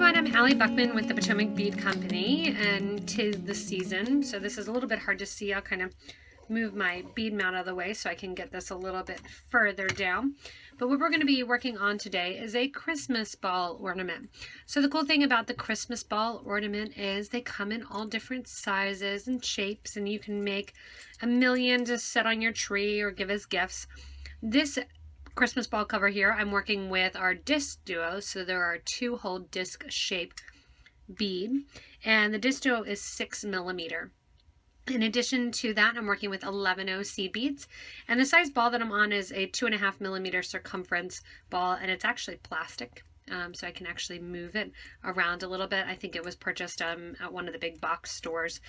everyone, I'm Allie Buchman with the Potomac Bead Company, and 'tis the season, so this is a little bit hard to see. I'll kind of move my bead mount out of the way so I can get this a little bit further down. But what we're going to be working on today is a Christmas ball ornament. So the cool thing about the Christmas ball ornament is they come in all different sizes and shapes, and you can make a million to set on your tree or give as gifts. This Christmas ball cover here, I'm working with our DiscDuo, so there are 2-hole disc shape bead, and the DiscDuo is 6mm. In addition to that, I'm working with 11 seed beads, and the size ball that I'm on is a 2.5mm circumference ball, and it's actually plastic, so I can actually move it around a little bit. I think it was purchased at one of the big box stores.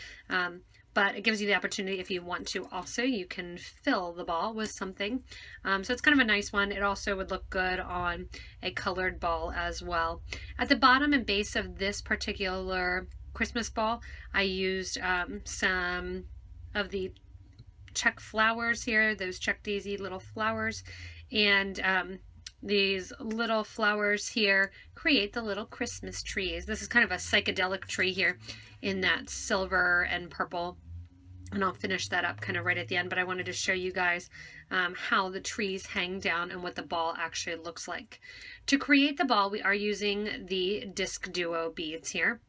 But it gives you the opportunity, if you want to also, you can fill the ball with something. So it's kind of a nice one. It also would look good on a colored ball as well. At the bottom and base of this particular Christmas ball, I used some of the Czech flowers here, those Czech daisy little flowers, and these little flowers here create the little Christmas trees. This is kind of a psychedelic tree here in that silver and purple, and I'll finish that up kind of right at the end, but I wanted to show you guys how the trees hang down and what the ball actually looks like. To create the ball, we are using the DiscDuo beads here.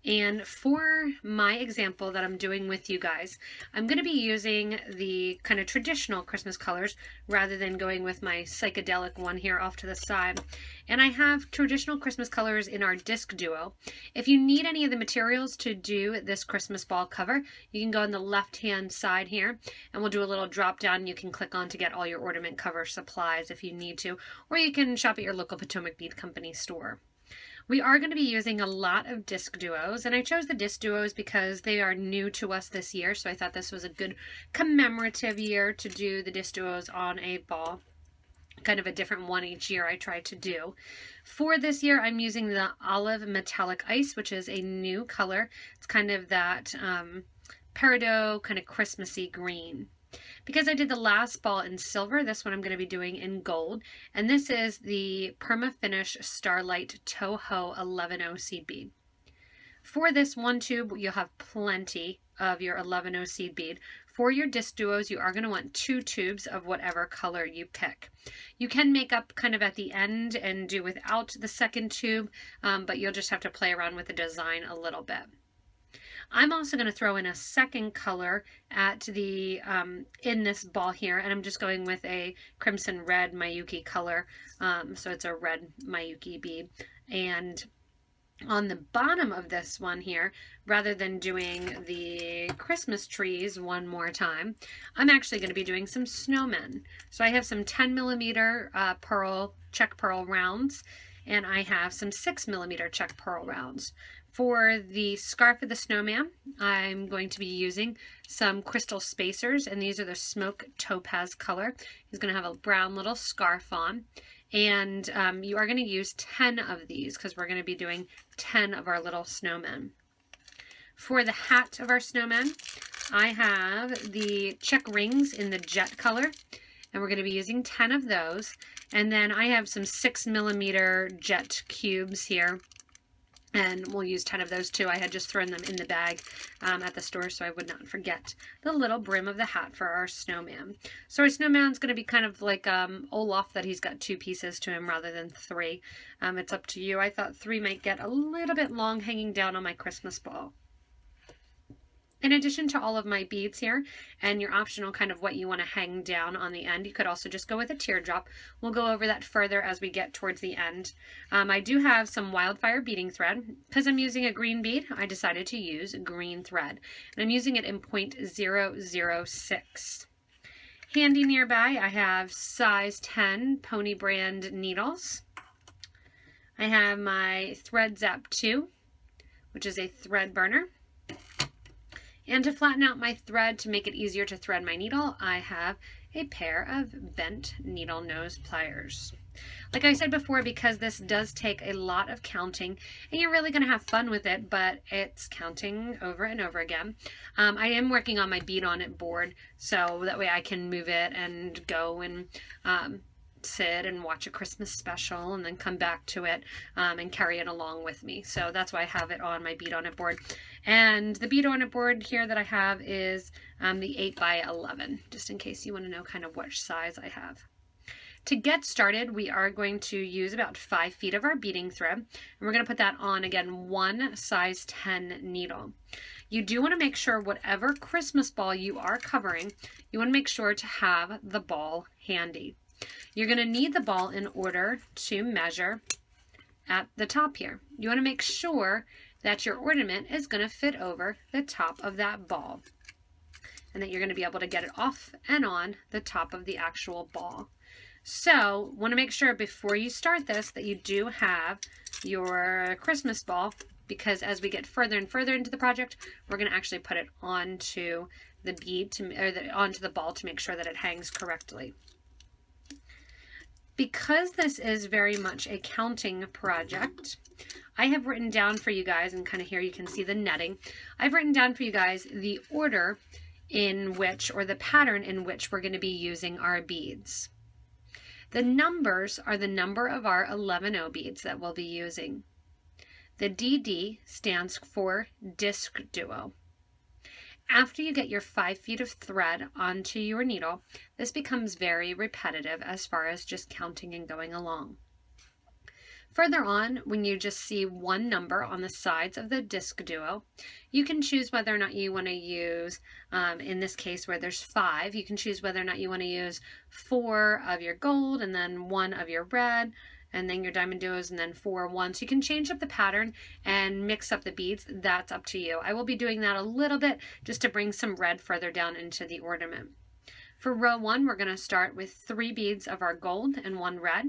And for my example that I'm doing with you guys, I'm going to be using the kind of traditional Christmas colors rather than going with my psychedelic one here off to the side. And I have traditional Christmas colors in our DiscDuo. If you need any of the materials to do this Christmas ball cover, you can go on the left-hand side here, and we'll do a little drop down. You can click on to get all your ornament cover supplies if you need to, or you can shop at your local Potomac Bead Company store. We are going to be using a lot of DiscDuos, and I chose the DiscDuos because they are new to us this year, so I thought this was a good commemorative year to do the DiscDuos on a ball. Kind of a different one each year I try to do. For this year, I'm using the Olive Metallic Ice, which is a new color. It's kind of that peridot, kind of Christmassy green. Because I did the last ball in silver, this one I'm going to be doing in gold. And this is the Perma Finish Starlight Toho 11 seed bead. For this one tube, you'll have plenty of your 11 seed bead. For your DiscDuos, you are going to want 2 tubes of whatever color you pick. You can make up kind of at the end and do without the second tube, but you'll just have to play around with the design a little bit. I'm also going to throw in a second color at the in this ball here, and I'm just going with a crimson red Miyuki color, so it's a red Miyuki bead. And on the bottom of this one here, rather than doing the Christmas trees one more time, I'm actually going to be doing some snowmen. So I have some 10mm Czech pearl rounds, and I have some 6mm Czech pearl rounds. For the scarf of the snowman, I'm going to be using some crystal spacers, and these are the smoke topaz color. He's going to have a brown little scarf on, and you are going to use 10 of these because we're going to be doing 10 of our little snowmen. For the hat of our snowman, I have the Czech rings in the jet color, and we're going to be using 10 of those. And then I have some 6mm jet cubes here, and we'll use 10 of those too. I had just thrown them in the bag at the store so I would not forget the little brim of the hat for our snowman. So our snowman's going to be kind of like Olaf, that he's got 2 pieces to him rather than 3. It's up to you. I thought 3 might get a little bit long hanging down on my Christmas ball. In addition to all of my beads here and your optional kind of what you want to hang down on the end, you could also just go with a teardrop. We'll go over that further as we get towards the end. I do have some wildfire beading thread. Because I'm using a green bead, I decided to use green thread. And I'm using it in 0.006. Handy nearby, I have size 10 Pony brand needles. I have my Thread Zap 2, which is a thread burner. And to flatten out my thread to make it easier to thread my needle, I have a pair of bent needle nose pliers. Like I said before, because this does take a lot of counting, and you're really going to have fun with it, but it's counting over and over again. I am working on my bead on it board, so that way I can move it and go and sit and watch a Christmas special and then come back to it and carry it along with me. So that's why I have it on my bead on it board. And the bead on it board here that I have is the 8 by 11, just in case you want to know kind of which size I have. To get started, we are going to use about 5 feet of our beading thread, and we're going to put that on, again, one size 10 needle. You do want to make sure whatever Christmas ball you are covering, you want to make sure to have the ball handy. You're going to need the ball in order to measure at the top here. You want to make sure that your ornament is going to fit over the top of that ball, and that you're going to be able to get it off and on the top of the actual ball. So, want to make sure before you start this that you do have your Christmas ball, because as we get further and further into the project, we're going to actually put it onto the bead onto the ball to make sure that it hangs correctly. Because this is very much a counting project, I have written down for you guys, and kind of here you can see the netting. I've written down for you guys the order in which, or the pattern in which, we're going to be using our beads. The numbers are the number of our 11O beads that we'll be using. The DD stands for DiscDuo. After you get your 5 feet of thread onto your needle, this becomes very repetitive as far as just counting and going along. Further on, when you just see one number on the sides of the DiscDuo, you can choose whether or not you want to use, in this case where there's 5, you can choose whether or not you want to use 4 of your gold and then 1 of your red, and then your diamond duos, and then 4 1. So you can change up the pattern and mix up the beads. That's up to you. I will be doing that a little bit just to bring some red further down into the ornament. For row 1, we're going to start with 3 beads of our gold and 1 red.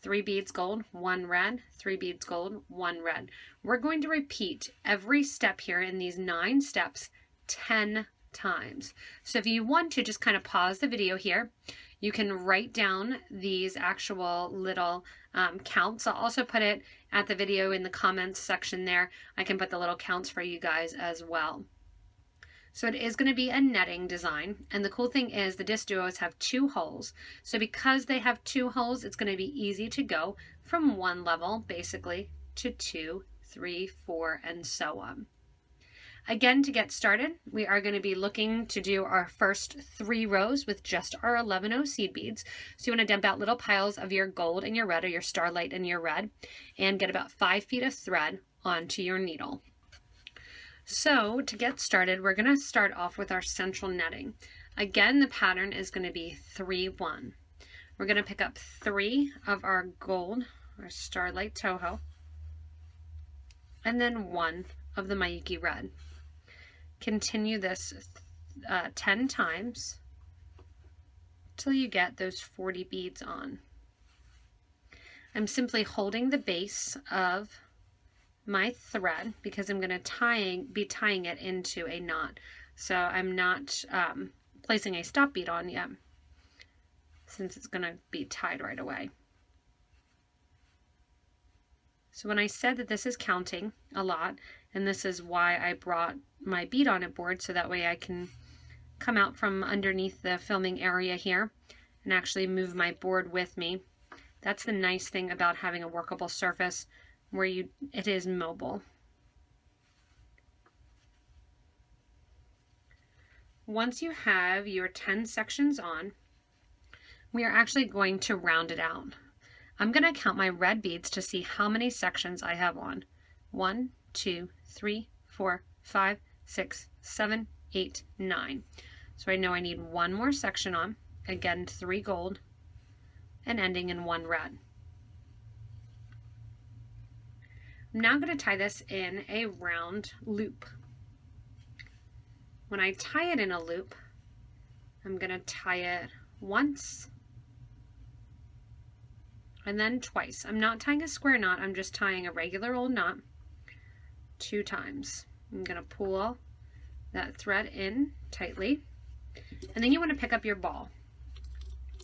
3 beads gold, 1 red, 3 beads gold, 1 red. We're going to repeat every step here in these 9 steps 10 times. So if you want to just kind of pause the video here, you can write down these actual little counts. I'll also put it at the video in the comments section there. I can put the little counts for you guys as well. So it is going to be a netting design, and the cool thing is the DiscDuos have 2 holes. So because they have 2 holes, it's going to be easy to go from one level basically to 2, 3, 4, and so on. Again, to get started, we are going to be looking to do our first 3 rows with just our 11O seed beads. So you want to dump out little piles of your gold and your red, or your starlight and your red, and get about 5 feet of thread onto your needle. So to get started, we're going to start off with our central netting. Again, the pattern is going to be 3 1. We're going to pick up 3 of our gold, our starlight toho, and then 1 of the Mayuki red. Continue this 10 times till you get those 40 beads on. I'm simply holding the base of my thread because I'm going to be tying it into a knot. So I'm not placing a stop bead on yet, since it's going to be tied right away. So when I said that this is counting a lot, and this is why I brought my bead on it board, so that way I can come out from underneath the filming area here and actually move my board with me. That's the nice thing about having a workable surface where it is mobile. Once you have your 10 sections on, we are actually going to round it out. I'm going to count my red beads to see how many sections I have on. 1, 2, 3, 4, 5, 6, 7, 8, 9. So I know I need 1 more section on. Again, 3 gold and ending in 1 red. I'm now going to tie this in a round loop. When I tie it in a loop, I'm going to tie it once and then twice. I'm not tying a square knot, I'm just tying a regular old knot 2 times. I'm going to pull that thread in tightly, and then you want to pick up your ball.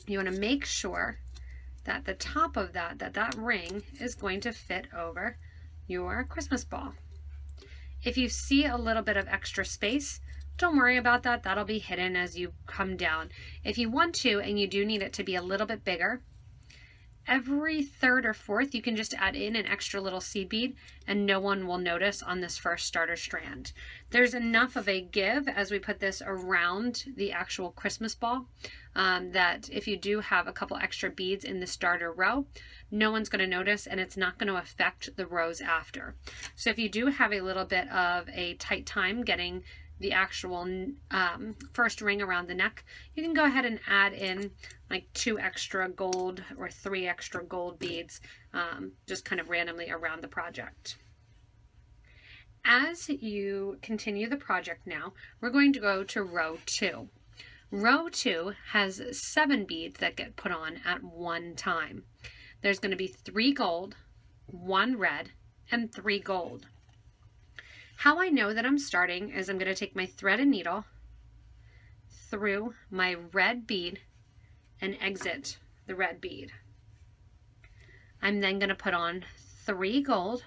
You want to make sure that the top of that ring is going to fit over your Christmas ball. If you see a little bit of extra space, Don't worry about that. That'll be hidden as you come down. If you want to, and you do need it to be a little bit bigger, every third or fourth, you can just add in an extra little seed bead and no one will notice on this first starter strand. There's enough of a give as we put this around the actual Christmas ball that if you do have a couple extra beads in the starter row, no one's going to notice and it's not going to affect the rows after. So if you do have a little bit of a tight time getting the actual first ring around the neck, you can go ahead and add in like 2 extra gold or 3 extra gold beads just kind of randomly around the project. As you continue the project now, we're going to go to row 2. Row 2 has 7 beads that get put on at one time. There's going to be 3 gold, 1 red, and 3 gold. How I know that I'm starting is I'm going to take my thread and needle through my red bead and exit the red bead. I'm then going to put on 3 gold,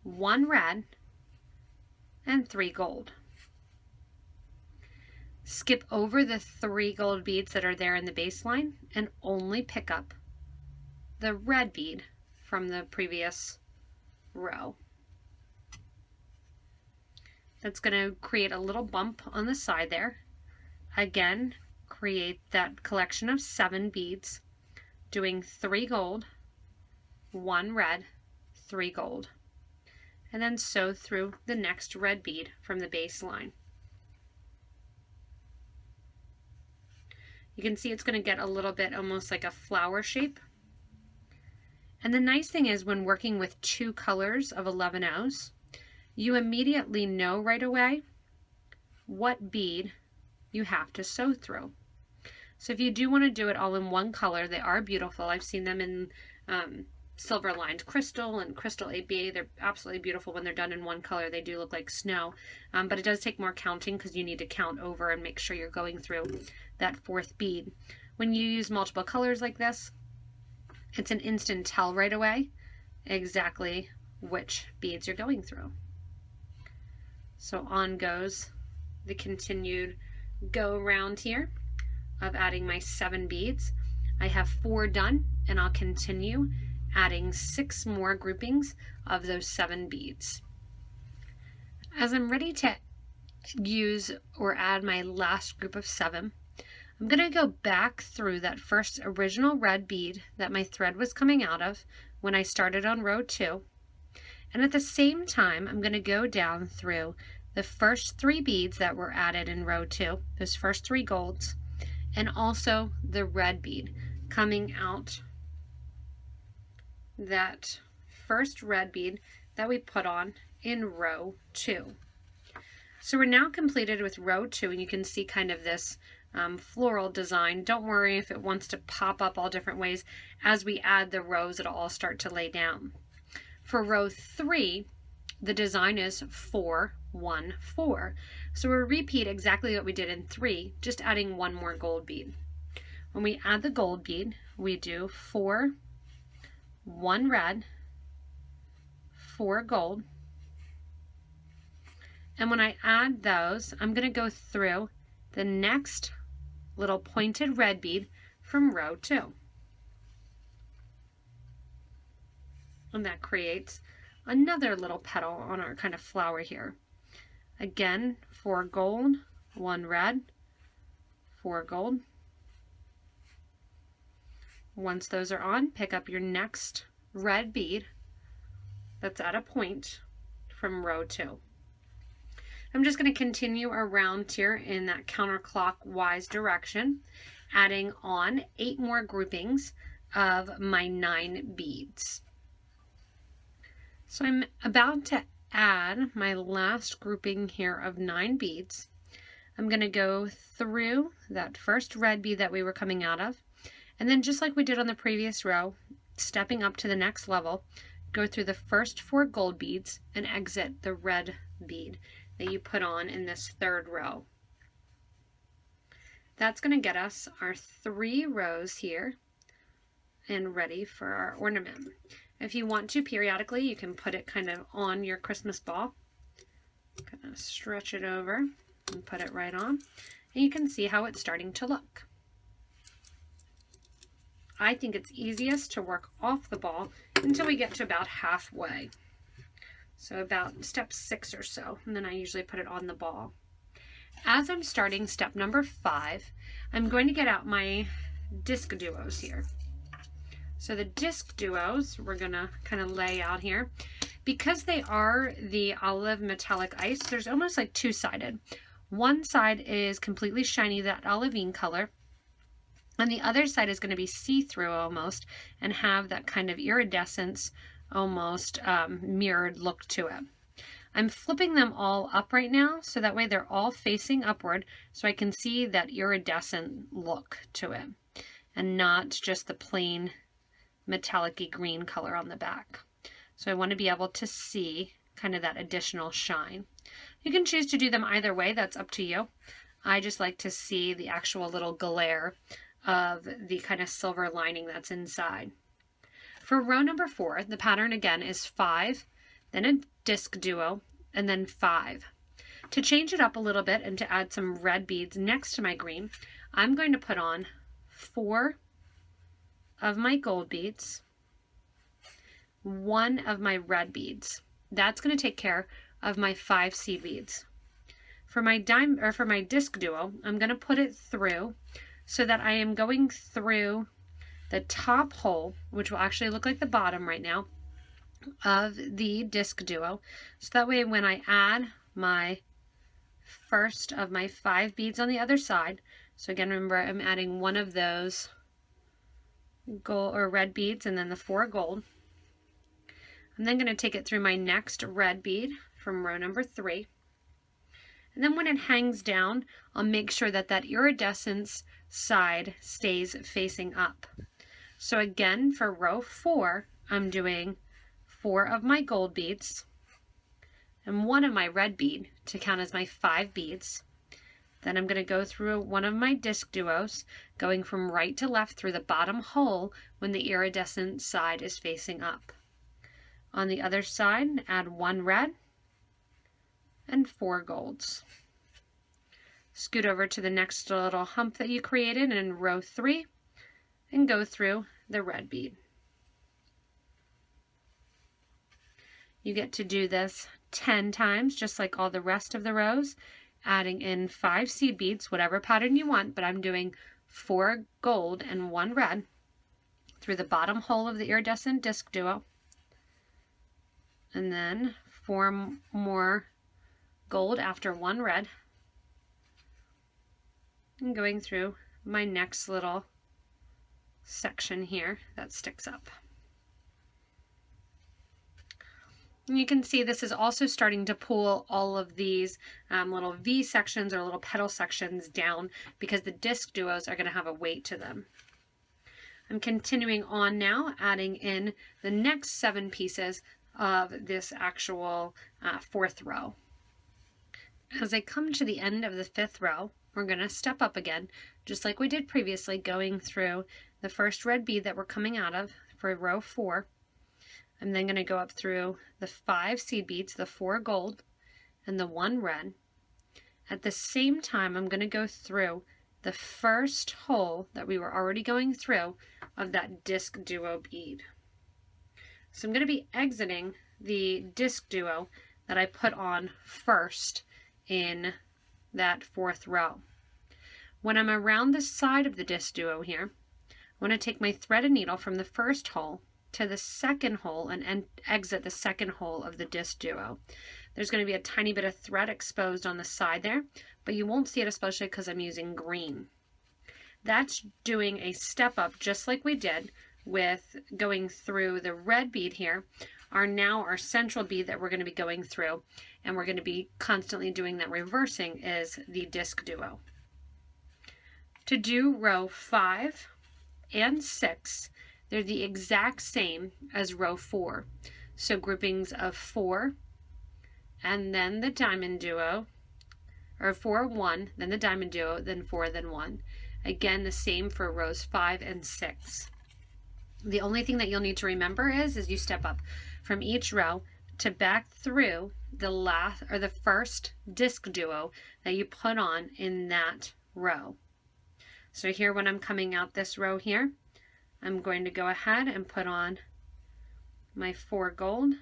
1 red, and 3 gold. Skip over the 3 gold beads that are there in the baseline and only pick up the red bead from the previous row. That's going to create a little bump on the side there. Again, create that collection of 7 beads, doing 3 gold, 1 red, 3 gold, and then sew through the next red bead from the baseline. You can see it's going to get a little bit almost like a flower shape. And the nice thing is when working with 2 colors of 11-0s, you immediately know right away what bead you have to sew through. So if you do want to do it all in one color, they are beautiful. I've seen them in silver lined crystal and crystal ABA. They're absolutely beautiful when they're done in one color. They do look like snow, but it does take more counting because you need to count over and make sure you're going through that 4th bead. When you use multiple colors like this, it's an instant tell right away exactly which beads you're going through. So on goes the continued go around here of adding my 7 beads. I have 4 done and I'll continue adding 6 more groupings of those 7 beads. As I'm ready to use or add my last group of 7, I'm going to go back through that first original red bead that my thread was coming out of when I started on row 2. And at the same time, I'm going to go down through the first 3 beads that were added in row 2, those first 3 golds, and also the red bead coming out that first red bead that we put on in row 2. So we're now completed with row 2, and you can see kind of this floral design. Don't worry if it wants to pop up all different ways. As we add the rows, it'll all start to lay down. For row 3, the design is 4, 1, 4. So we'll repeat exactly what we did in 3, just adding 1 more gold bead. When we add the gold bead, we do 4, 1 red, 4 gold. And when I add those, I'm going to go through the next little pointed red bead from row 2. And that creates another little petal on our kind of flower here. Again, 4 gold, 1 red, 4 gold. Once those are on, pick up your next red bead that's at a point from row 2. I'm just going to continue around here in that counterclockwise direction, adding on 8 more groupings of my 9 beads. So I'm about to add my last grouping here of 9 beads. I'm going to go through that first red bead that we were coming out of, and then just like we did on the previous row, stepping up to the next level, go through the first 4 gold beads and exit the red bead that you put on in this 3rd row. That's going to get us our 3 rows here and ready for our ornament. If you want to periodically, you can put it kind of on your Christmas ball. Kind of stretch it over and put it right on. And you can see how it's starting to look. I think it's easiest to work off the ball until we get to about halfway. So about step 6 or so, and then I usually put it on the ball. As I'm starting step number 5, I'm going to get out my disc duos here. So the disc duos we're gonna kind of lay out here. Because they are the olive metallic ice, there's almost like two-sided. One side is completely shiny, that olivine color, and the other side is going to be see-through almost and have that kind of iridescence, almost mirrored look to it. I'm flipping them all up right now, so that way they're all facing upward, so I can see that iridescent look to it, and not just the plain metallic-y green color on the back. So I want to be able to see kind of that additional shine. You can choose to do them either way, that's up to you. I just like to see the actual little glare of the kind of silver lining that's inside. For row number 4, the pattern again is 5, then a disc duo, and then 5. To change it up a little bit and to add some red beads next to my green, I'm going to put on 4 of my gold beads, 1 of my red beads. That's going to take care of my 5 seed beads. For my disc duo, I'm going to put it through so that I am going through the top hole, which will actually look like the bottom right now, of the disc duo. So that way when I add my first of my 5 beads on the other side, so again remember I'm adding 1 of those gold or red beads and then the 4 gold. I'm then going to take it through my next red bead from row number 3. And then when it hangs down, I'll make sure that that iridescence side stays facing up. So again, for row 4, I'm doing 4 of my gold beads and 1 of my red bead to count as my 5 beads. Then I'm going to go through 1 of my disc duos, going from right to left through the bottom hole when the iridescent side is facing up. On the other side, add 1 red and 4 golds. Scoot over to the next little hump that you created in row 3 and go through the red bead. You get to do this 10 times, just like all the rest of the rows, adding in 5 seed beads, whatever pattern you want, but I'm doing 4 gold and 1 red through the bottom hole of the iridescent disc duo, and then 4 more gold after 1 red, and going through my next little section here that sticks up. And you can see this is also starting to pull all of these little V sections or little petal sections down because the disc duos are going to have a weight to them. I'm continuing on now, adding in the next 7 pieces of this actual 4th row. As I come to the end of the 5th row, we're going to step up again, just like we did previously, going through the first red bead that we're coming out of for row 4. I'm then going to go up through the 5 seed beads, the 4 gold, and the 1 red. At the same time, I'm going to go through the first hole that we were already going through of that disc duo bead. So I'm going to be exiting the disc duo that I put on first in that 4th row. When I'm around the side of the disc duo here, I want to take my thread and needle from the first hole to the second hole and exit the second hole of the disc duo. There's going to be a tiny bit of thread exposed on the side there, but you won't see it, especially because I'm using green. That's doing a step up just like we did with going through the red bead here, are now our central bead that we're going to be going through, and we're going to be constantly doing that reversing is the disc duo. To do row 5 and 6, they're the exact same as row 4. So groupings of 4 and then the diamond duo, or 4, 1, then the diamond duo, then 4, then 1. Again, the same for rows 5 and 6. The only thing that you'll need to remember is as you step up from each row, to back through the first DiscDuo that you put on in that row. So here when I'm coming out this row here, I'm going to go ahead and put on my 4 gold,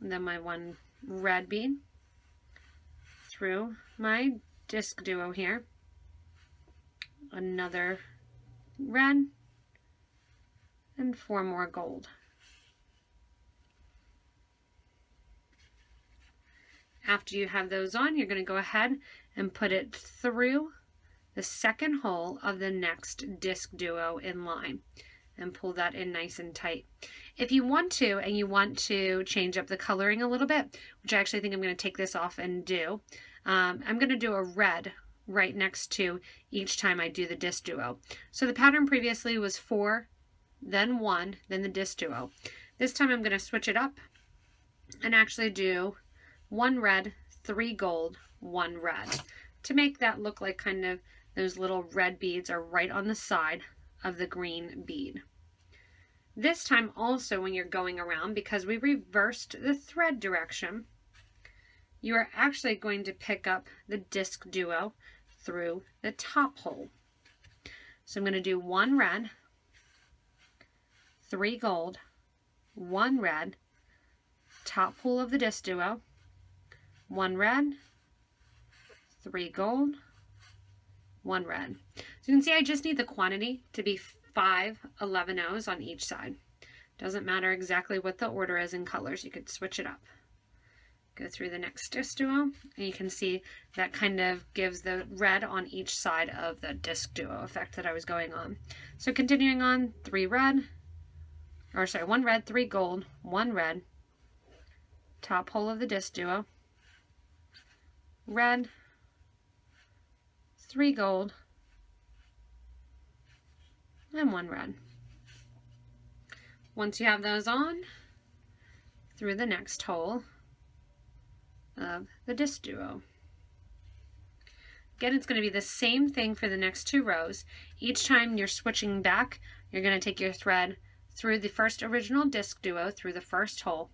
and then my 1 red bead through my DiscDuo here, another red, and 4 more gold. After you have those on, you're going to go ahead and put it through the second hole of the next DiscDuo in line and pull that in nice and tight. If you want to, and you want to change up the coloring a little bit, which I actually think I'm going to take this off and do, I'm going to do a red right next to each time I do the DiscDuo. So the pattern previously was 4, then 1, then the DiscDuo. This time I'm going to switch it up and actually do 1 red, 3 gold, 1 red, to make that look like kind of those little red beads are right on the side of the green bead. This time also, when you're going around, because we reversed the thread direction, you are actually going to pick up the DiscDuo through the top hole. So I'm going to do 1 red, 3 gold, 1 red, top hole of the DiscDuo, 1 red, 3 gold, 1 red. So you can see I just need the quantity to be 5 11-0s on each side. Doesn't matter exactly what the order is in colors, you could switch it up. Go through the next DiscDuo, and you can see that kind of gives the red on each side of the DiscDuo effect that I was going on. So continuing on, 1 red, 3 gold, 1 red, top hole of the DiscDuo, red, 3 gold, and 1 red. Once you have those on, through the next hole of the DiscDuo. Again, it's going to be the same thing for the next 2 rows. Each time you're switching back, you're going to take your thread through the first original DiscDuo through the first hole,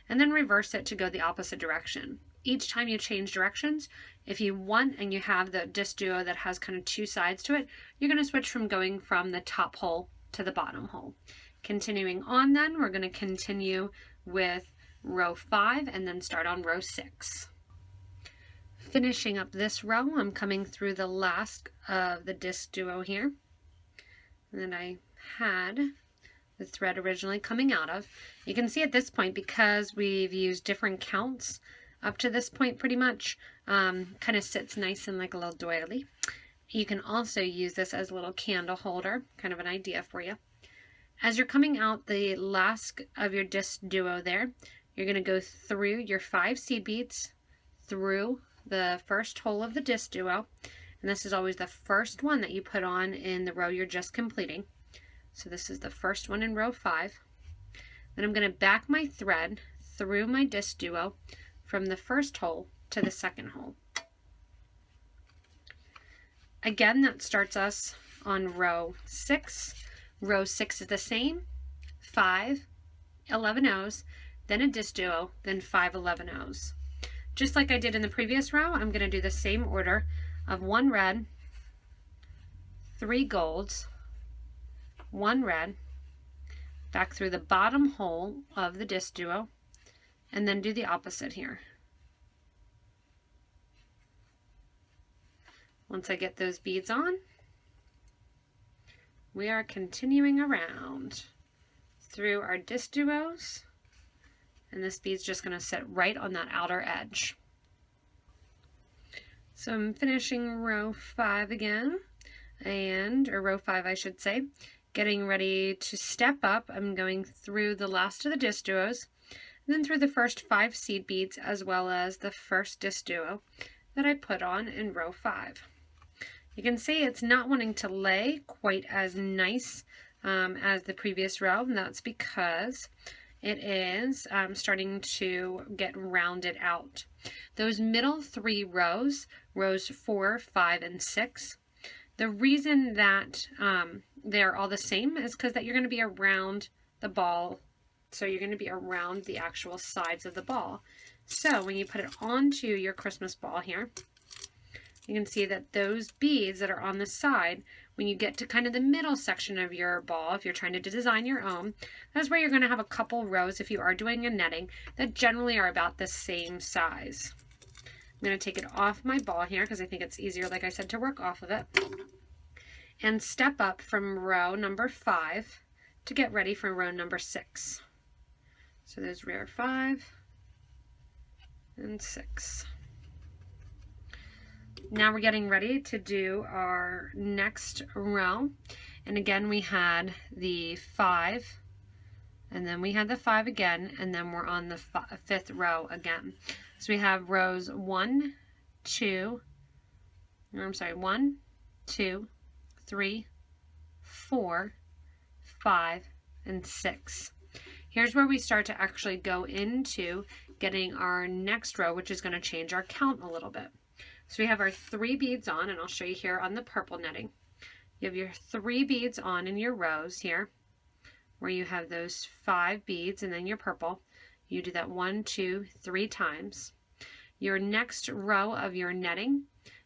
and then reverse it to go the opposite direction. Each time you change directions, if you want and you have the DiscDuo that has kind of 2 sides to it, you're going to switch from going from the top hole to the bottom hole. Continuing on then, we're going to continue with row 5 and then start on row 6. Finishing up this row, I'm coming through the last of the DiscDuo here that I had the thread originally coming out of. You can see at this point, because we've used different counts up to this point pretty much, kind of sits nice and like a little doily. You can also use this as a little candle holder, kind of an idea for you. As you're coming out the last of your DiscDuo there, you're going to go through your 5 seed beads, through the first hole of the DiscDuo, and this is always the first one that you put on in the row you're just completing. So this is the first one in row 5. Then I'm going to back my thread through my DiscDuo from the first hole to the second hole. Again, that starts us on row 6. Row 6 is the same, 5 11-0s, then a DiscDuo, then 5 11-0s. Just like I did in the previous row, I'm going to do the same order of 1 red, 3 golds, 1 red, back through the bottom hole of the DiscDuo, and then do the opposite here. Once I get those beads on, we are continuing around through our DiscDuos, and this bead's just going to sit right on that outer edge. So I'm finishing row 5 again, or row 5 I should say, getting ready to step up. I'm going through the last of the DiscDuos, then through the first 5 seed beads as well as the first DiscDuo that I put on in row 5. You can see it's not wanting to lay quite as nice as the previous row, and that's because it is starting to get rounded out. Those middle 3 rows, rows 4, 5, and 6, the reason that they're all the same is because that you're going to be around the ball So you're going to be around the actual sides of the ball. So when you put it onto your Christmas ball here, you can see that those beads that are on the side, when you get to kind of the middle section of your ball, if you're trying to design your own, that's where you're going to have a couple rows, if you are doing a netting, that generally are about the same size. I'm going to take it off my ball here because I think it's easier, like I said, to work off of it. And step up from row number 5 to get ready for row number 6. So there's row 5 and 6. Now we're getting ready to do our next row. And again, we had the 5, and then we had the 5 again, and then we're on the 5th row again. So we have rows 1, 2, 3, 4, 5, and 6. Here's where we start to actually go into getting our next row, which is going to change our count a little bit. So we have our 3 beads on, and I'll show you here on the purple netting. You have your 3 beads on in your rows here, where you have those 5 beads and then your purple. You do that 1, 2, 3 times. Your next row of your netting,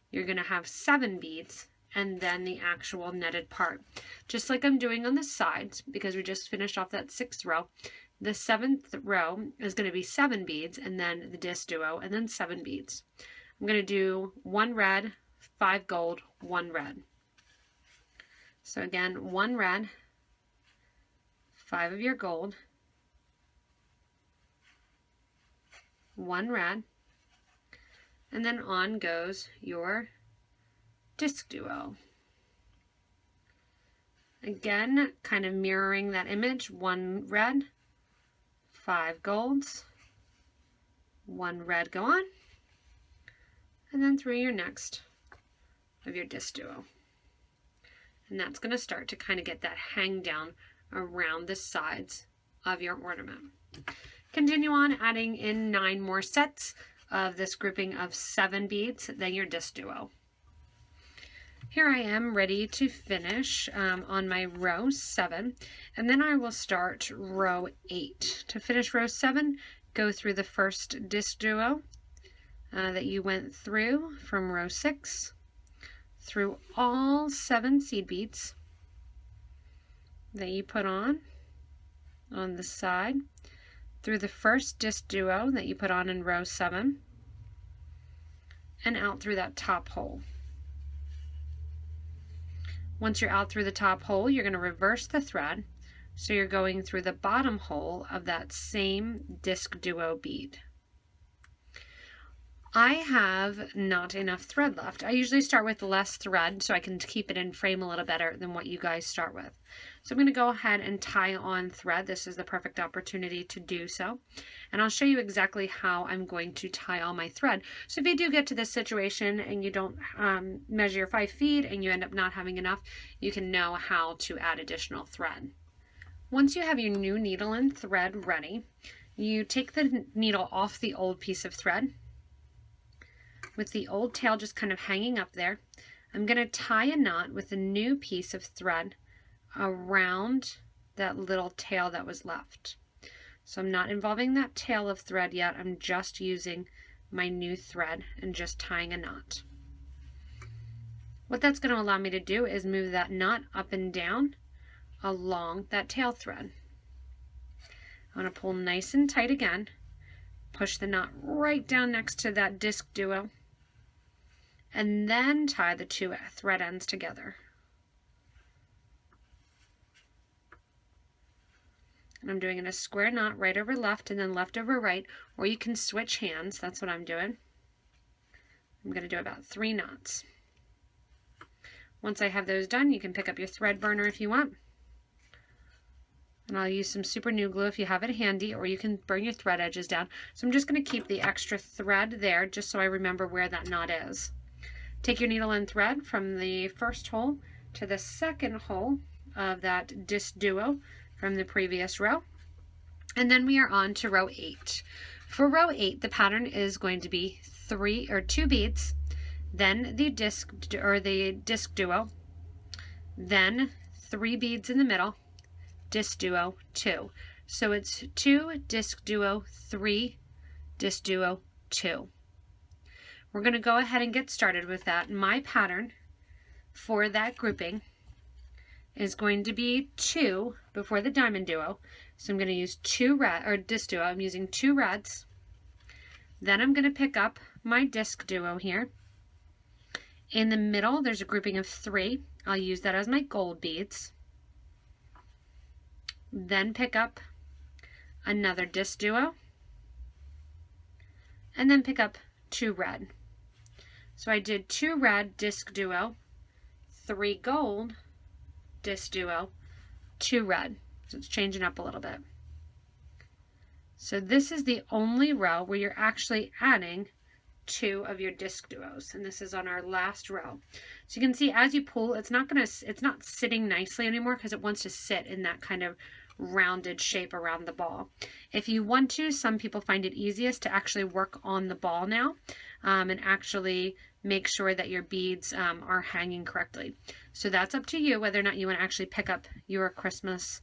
you're going to have 7 beads and then the actual netted part. Just like I'm doing on the sides, because we just finished off that 6th row. The 7th row is going to be 7 beads and then the DiscDuo and then 7 beads. I'm going to do 1 red, 5 gold, 1 red. So again, 1 red, 5 of your gold, 1 red, and then on goes your DiscDuo. Again, kind of mirroring that image, 1 red, 5 golds, 1 red go on, and then through your next of your DiscDuo. And that's going to start to kind of get that hang down around the sides of your ornament. Continue on adding in 9 more sets of this grouping of 7 beads, then your DiscDuo. Here I am ready to finish on my row 7, and then I will start row 8. To finish row 7, go through the first DiscDuo that you went through from row 6, through all 7 seed beads that you put on the side, through the first DiscDuo that you put on in row 7, and out through that top hole. Once you're out through the top hole, you're going to reverse the thread, so you're going through the bottom hole of that same DiscDuo bead. I have not enough thread left. I usually start with less thread so I can keep it in frame a little better than what you guys start with. So I'm going to go ahead and tie on thread. This is the perfect opportunity to do so. And I'll show you exactly how I'm going to tie all my thread. So if you do get to this situation and you don't measure your 5 feet and you end up not having enough, you can know how to add additional thread. Once you have your new needle and thread ready, you take the needle off the old piece of thread, with the old tail just kind of hanging up there. I'm going to tie a knot with a new piece of thread around that little tail that was left. So I'm not involving that tail of thread yet. I'm just using my new thread and just tying a knot. What that's going to allow me to do is move that knot up and down along that tail thread. I'm going to pull nice and tight again, push the knot right down next to that DiscDuo, and then tie the 2 thread ends together. And I'm doing it a square knot right over left and then left over right, or you can switch hands. That's what I'm doing. I'm going to do about 3 knots. Once I have those done, you can pick up your thread burner if you want. And I'll use some super glue if you have it handy, or you can burn your thread edges down. So I'm just going to keep the extra thread there just so I remember where that knot is. Take your needle and thread from the first hole to the second hole of that DiscDuo from the previous row. And then we are on to row 8. For row 8, the pattern is going to be 2 beads, then the DiscDuo, then 3 beads in the middle, DiscDuo 2. So it's 2 DiscDuo, 3 DiscDuo, 2. We're going to go ahead and get started with that. My pattern for that grouping is going to be 2 before the diamond duo. So I'm going to use 2 red, or disc duo. I'm using 2 reds. Then I'm going to pick up my disc duo here. In the middle, there's a grouping of 3. I'll use that as my gold beads. Then pick up another disc duo. And then pick up 2 red. So I did 2 red disc duo, 3 gold disc duo, 2 red. So it's changing up a little bit. So this is the only row where you're actually adding 2 of your disc duos, and this is on our last row. So you can see as you pull, it's not sitting nicely anymore because it wants to sit in that kind of rounded shape around the ball. If you want to, some people find it easiest to actually work on the ball now and actually make sure that your beads are hanging correctly. So that's up to you whether or not you want to actually pick up your Christmas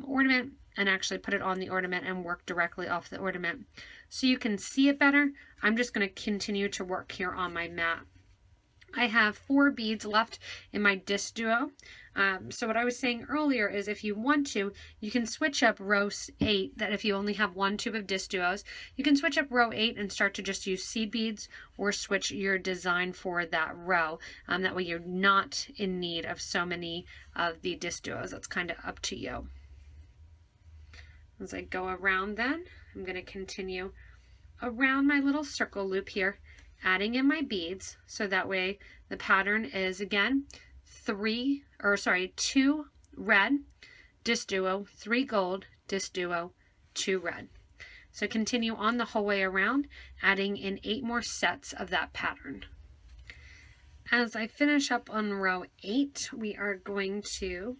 ornament and actually put it on the ornament and work directly off the ornament. So you can see it better, I'm just going to continue to work here on my mat. I have 4 beads left in my disc duo. So what I was saying earlier is if you want to, you can switch up row 8, that if you only have 1 tube of disc duos, you can switch up row 8 and start to just use seed beads or switch your design for that row. That way you're not in need of so many of the disc duos. That's kind of up to you. As I go around then, I'm going to continue around my little circle loop here, adding in my beads, so that way the pattern is again 2 red disc duo, 3 gold disc duo, 2 red. So continue on the whole way around, adding in 8 more sets of that pattern. As I finish up on row 8, we are going to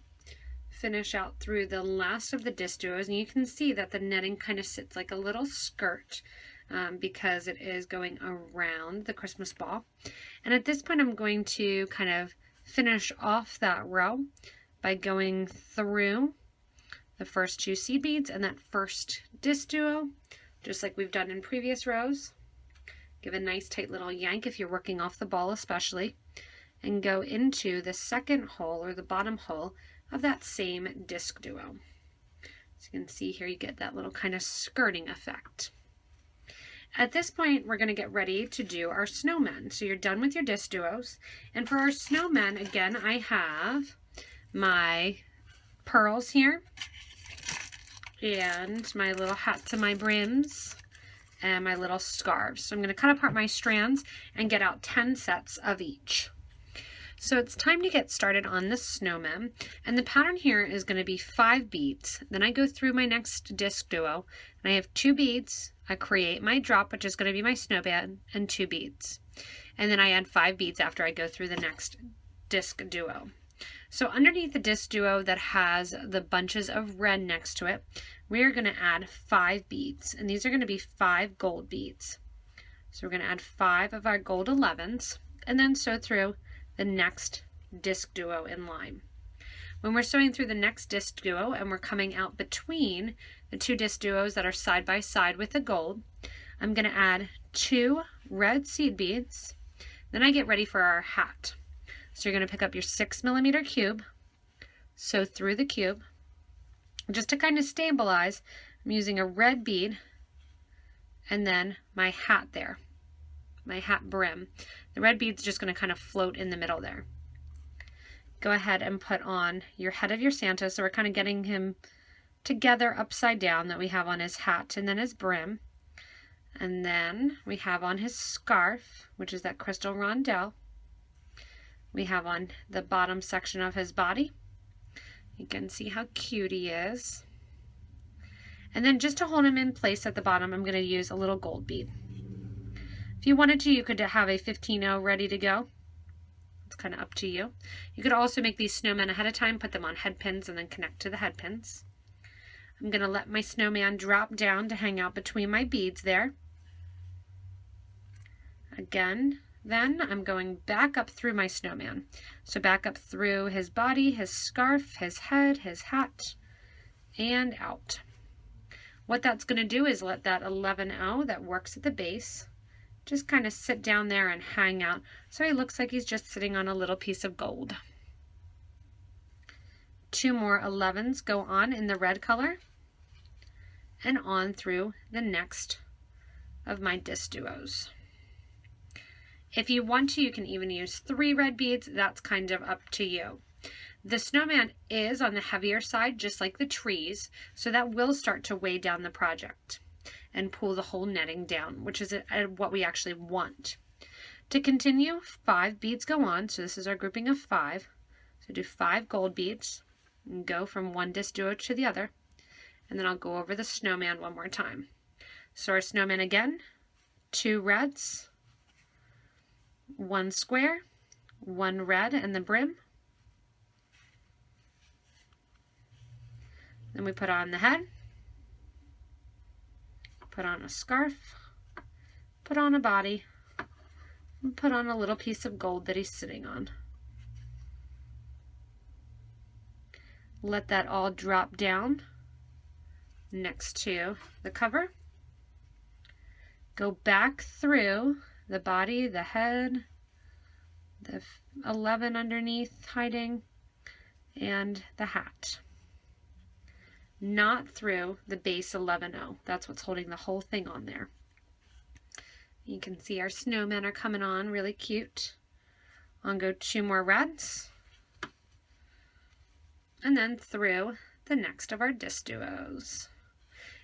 finish out through the last of the disc duos, and you can see that the netting kind of sits like a little skirt because it is going around the Christmas ball. And at this point I'm going to kind of finish off that row by going through the first 2 seed beads and that first disc duo, just like we've done in previous rows. Give a nice tight little yank if you're working off the ball especially, and go into the second hole or the bottom hole of that same disc duo. So you can see here you get that little kind of skirting effect. At this point, we're going to get ready to do our snowmen. So you're done with your disc duos. And for our snowmen, again, I have my pearls here and my little hat to my brims and my little scarves. So I'm going to cut apart my strands and get out 10 sets of each. So it's time to get started on the snowman, and the pattern here is going to be 5 beads. Then I go through my next disc duo, and I have 2 beads. I create my drop, which is going to be my snowman, and 2 beads. And then I add 5 beads after I go through the next disc duo. So underneath the disc duo that has the bunches of red next to it, we are going to add 5 beads, and these are going to be 5 gold beads. So we're going to add 5 of our gold 11s, and then sew through the next disc duo in line. When we're sewing through the next disc duo and we're coming out between the 2 disc duos that are side by side with the gold, I'm going to add 2 red seed beads. Then I get ready for our hat. So you're going to pick up your 6mm cube, sew through the cube. Just to kind of stabilize, I'm using a red bead and then my hat there, my hat brim. The red bead's just going to kind of float in the middle there. Go ahead and put on your head of your Santa. So we're kind of getting him together upside down that we have on his hat and then his brim. And then we have on his scarf, which is that crystal rondelle. We have on the bottom section of his body. You can see how cute he is. And then just to hold him in place at the bottom, I'm going to use a little gold bead. If you wanted to, you could have a 15-0 ready to go. It's kind of up to you. You could also make these snowmen ahead of time, put them on head pins, and then connect to the head pins. I'm going to let my snowman drop down to hang out between my beads there. Again, then I'm going back up through my snowman. So back up through his body, his scarf, his head, his hat, and out. What that's going to do is let that 11-0 that works at the base just kind of sit down there and hang out, so he looks like he's just sitting on a little piece of gold. 2 more 11s go on in the red color and on through the next of my DiscDuos. If you want to, you can even use 3 red beads. That's kind of up to you. The snowman is on the heavier side, just like the trees, so that will start to weigh down the project and pull the whole netting down, which is what we actually want. To continue, 5 beads go on, so this is our grouping of 5. So do 5 gold beads and go from one DiscDuo to the other, and then I'll go over the snowman one more time. So our snowman again, 2 reds, 1 square, 1 red and the brim. Then we put on the head, put on a scarf, put on a body, and put on a little piece of gold that he's sitting on. Let that all drop down next to the cover. Go back through the body, the head, the 11 underneath hiding, and the hat. Not through the base 11-0. That's what's holding the whole thing on there. You can see our snowmen are coming on really cute. I'll go 2 more reds, and then through the next of our DiscDuos.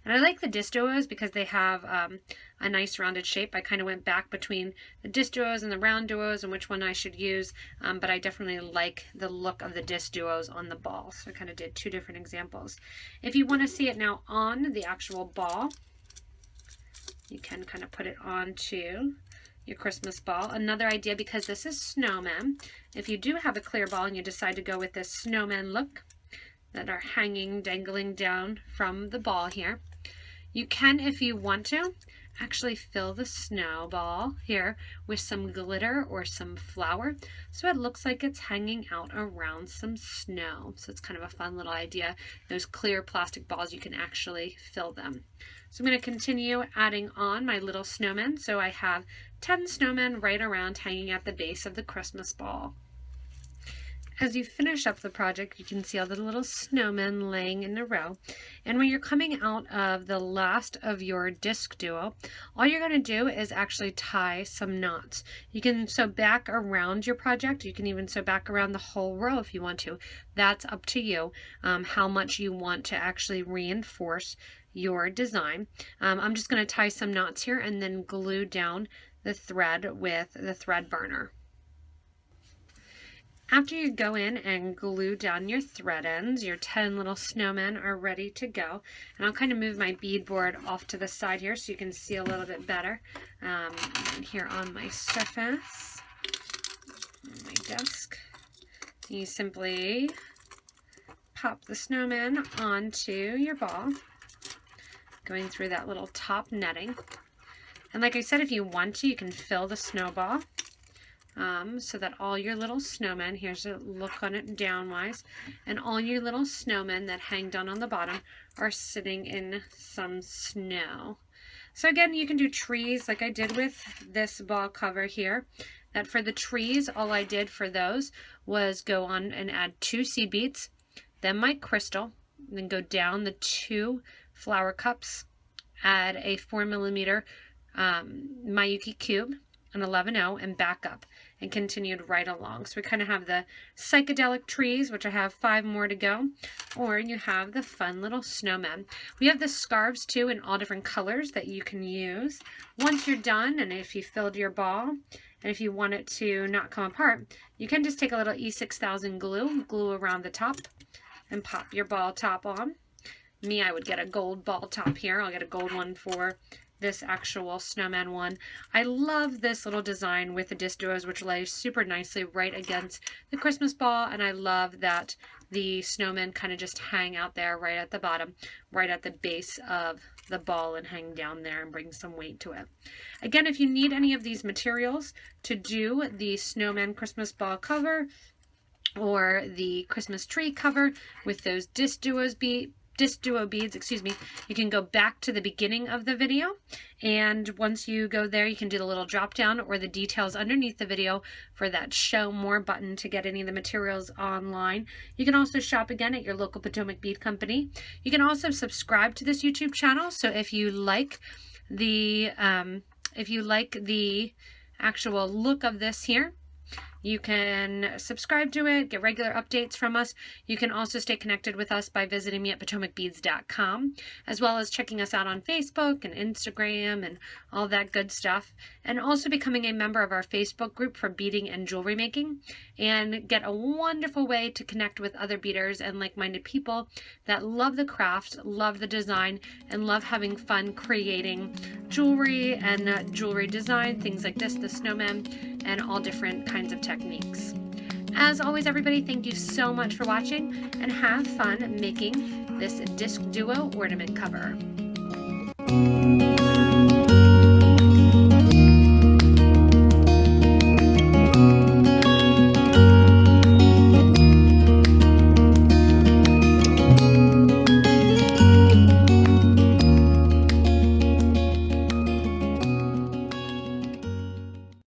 And I like the DiscDuos because they have a nice rounded shape. I kind of went back between the DiscDuos and the round duos and which one I should use, but I definitely like the look of the DiscDuos on the ball. So I kind of did 2 different examples. If you want to see it now on the actual ball, you can kind of put it onto your Christmas ball. Another idea, because this is snowmen, if you do have a clear ball and you decide to go with this snowman look that are hanging, dangling down from the ball here, you can, if you want to, actually fill the snowball here with some glitter or some flour, so it looks like it's hanging out around some snow. So it's kind of a fun little idea. Those clear plastic balls, you can actually fill them. So I'm going to continue adding on my little snowmen. So I have 10 snowmen right around hanging at the base of the Christmas ball. As you finish up the project, you can see all the little snowmen laying in a row. And when you're coming out of the last of your DiscDuo, all you're going to do is actually tie some knots. You can sew back around your project. You can even sew back around the whole row if you want to. That's up to you, how much you want to actually reinforce your design. I'm just going to tie some knots here and then glue down the thread with the thread burner. After you go in and glue down your thread ends, your 10 little snowmen are ready to go. And I'll kind of move my beadboard off to the side here so you can see a little bit better. Here on my surface, on my desk, you simply pop the snowman onto your ball, going through that little top netting. And like I said, if you want to, you can fill the snowball. So that all your little snowmen, here's a look on it downwise, and all your little snowmen that hang down on the bottom are sitting in some snow. So again, you can do trees like I did with this ball cover here. That for the trees, all I did for those was go on and add 2 seed beads, then my crystal, and then go down the 2 flower cups, add a 4mm Miyuki cube, an 11-0, and back up, and continued right along. So we kind of have the psychedelic trees, which I have 5 more to go, or you have the fun little snowmen. We have the scarves too in all different colors that you can use. Once you're done, and if you filled your ball, and if you want it to not come apart, you can just take a little E6000 glue around the top, and pop your ball top on. Me, I would get a gold ball top here. I'll get a gold one for this actual snowman one. I love this little design with the DiscDuos, which lays super nicely right against the Christmas ball, and I love that the snowmen kind of just hang out there right at the bottom, right at the base of the ball, and hang down there and bring some weight to it. Again, if you need any of these materials to do the snowman Christmas ball cover or the Christmas tree cover with those DiscDuos DiscDuo beads, excuse me, you can go back to the beginning of the video, and once you go there, you can do the little drop down or the details underneath the video for that show more button to get any of the materials online. You can also shop again at your local Potomac bead company. You can also subscribe to this YouTube channel, so if you like the actual look of this here, you can subscribe to it, get regular updates from us. You can also stay connected with us by visiting me at potomacbeads.com, as well as checking us out on Facebook and Instagram and all that good stuff, and also becoming a member of our Facebook group for beading and jewelry making, and get a wonderful way to connect with other beaders and like-minded people that love the craft, love the design, and love having fun creating jewelry and jewelry design, things like this, the snowmen, and all different kinds of techniques. As always, everybody, thank you so much for watching, and have fun making this DiscDuo ornament cover.